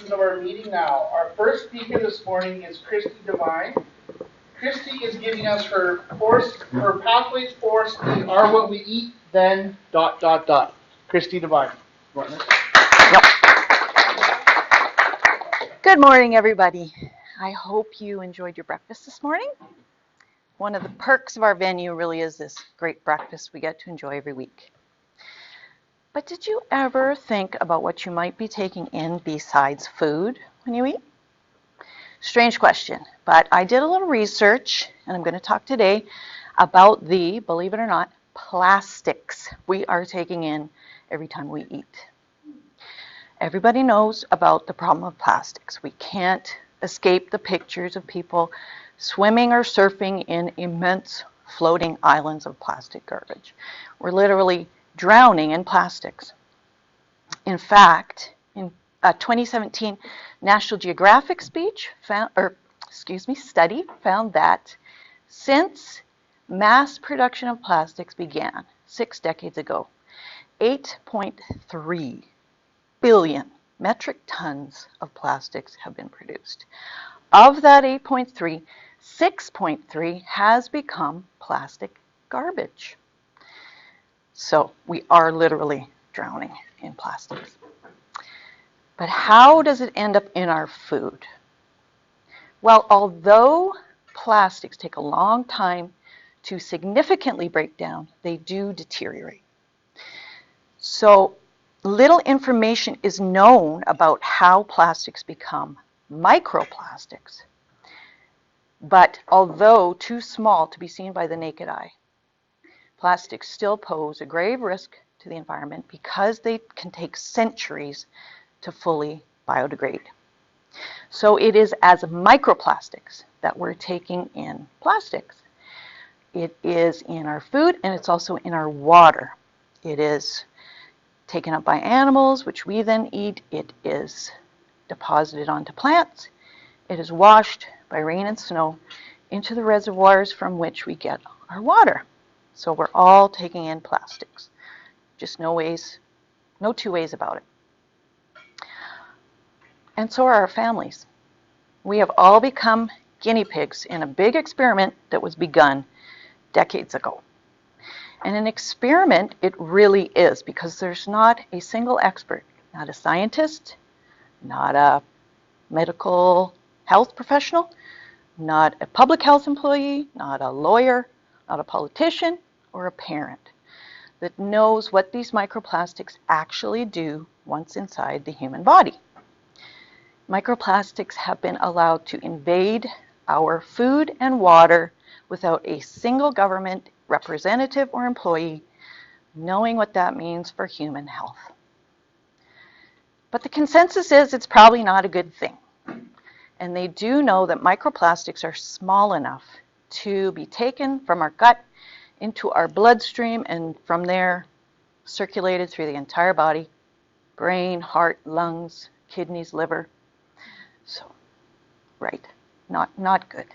portions of our meeting now. Our first speaker this morning is Kristi Devine. Kristi is giving us her pathways course in Are What We Eat, Then ... Kristi Devine. Good morning, everybody. I hope you enjoyed your breakfast this morning. One of the perks of our venue really is this great breakfast we get to enjoy every week. But did you ever think about what you might be taking in besides food when you eat? Strange question, but I did a little research, and I'm going to talk today about the, believe it or not, plastics we are taking in every time we eat. Everybody knows about the problem of plastics. We can't escape the pictures of people swimming or surfing in immense floating islands of plastic garbage. We're literally drowning in plastics. In fact, in a 2017 National Geographic study found that since mass production of plastics began 6 decades ago, 8.3 billion metric tons of plastics have been produced. Of that 8.3, 6.3 has become plastic garbage. So we are literally drowning in plastics. But how does it end up in our food? Well, although plastics take a long time to significantly break down, they do deteriorate. So little information is known about how plastics become microplastics. But although too small to be seen by the naked eye, plastics still pose a grave risk to the environment because they can take centuries to fully biodegrade. So it is as microplastics that we're taking in plastics. It is in our food, and it's also in our water. It is taken up by animals, which we then eat. It is deposited onto plants. It is washed by rain and snow into the reservoirs from which we get our water. So we're all taking in plastics. Just no two ways about it. And so are our families. We have all become guinea pigs in a big experiment that was begun decades ago. And an experiment it really is, because there's not a single expert, not a scientist, not a medical health professional, not a public health employee, not a lawyer, not a politician, or a parent that knows what these microplastics actually do once inside the human body. Microplastics have been allowed to invade our food and water without a single government representative or employee knowing what that means for human health. But the consensus is it's probably not a good thing. And they do know that microplastics are small enough to be taken from our gut into our bloodstream and from there circulated through the entire body, brain, heart, lungs, kidneys, liver. So, right, not good.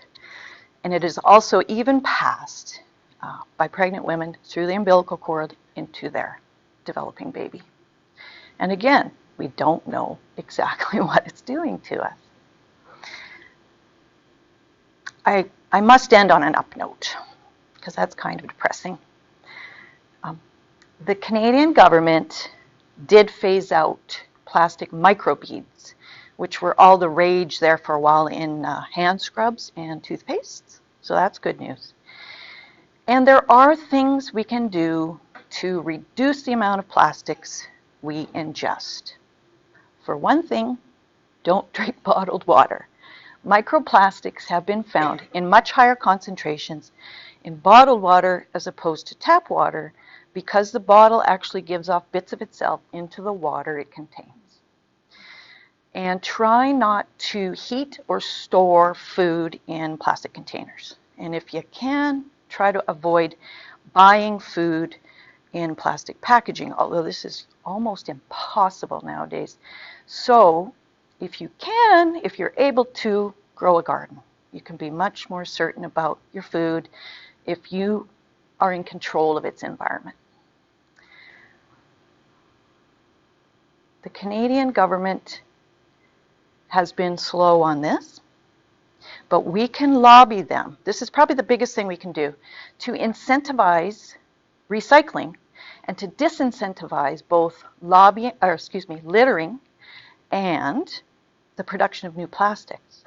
And it is also even passed by pregnant women through the umbilical cord into their developing baby. And again, we don't know exactly what it's doing to us. I must end on an up note, because that's kind of depressing. The Canadian government did phase out plastic microbeads, which were all the rage there for a while in hand scrubs and toothpastes. So that's good news. And there are things we can do to reduce the amount of plastics we ingest. For one thing, don't drink bottled water. Microplastics have been found in much higher concentrations in bottled water as opposed to tap water because the bottle actually gives off bits of itself into the water it contains. And try not to heat or store food in plastic containers. And if you can, try to avoid buying food in plastic packaging, although this is almost impossible nowadays. So if you can, if you're able to, grow a garden. You can be much more certain about your food if you are in control of its environment. The Canadian government has been slow on this, but we can lobby them. This is probably the biggest thing we can do to incentivize recycling and to disincentivize both littering and the production of new plastics.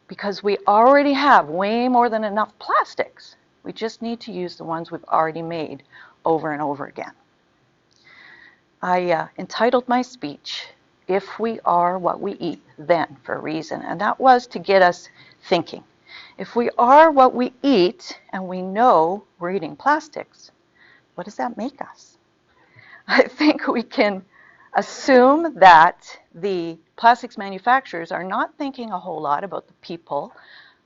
Because we already have way more than enough plastics. We just need to use the ones we've already made over and over again. I entitled my speech, "If We Are What We Eat, Then," for a reason, and that was to get us thinking. If we are what we eat and we know we're eating plastics, what does that make us? I think we can assume that the plastics manufacturers are not thinking a whole lot about the people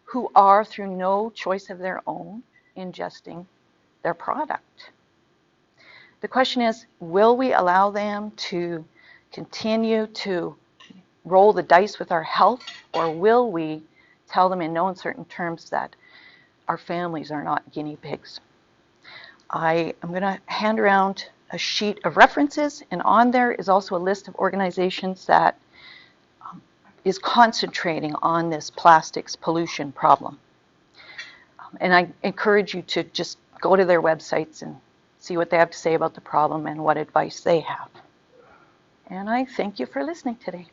who are, through no choice of their own, ingesting their product. The question is, will we allow them to continue to roll the dice with our health, or will we tell them in no uncertain terms that our families are not guinea pigs? I am going to hand around a sheet of references, and on there is also a list of organizations that is concentrating on this plastics pollution problem. And I encourage you to just go to their websites and see what they have to say about the problem and what advice they have. And I thank you for listening today.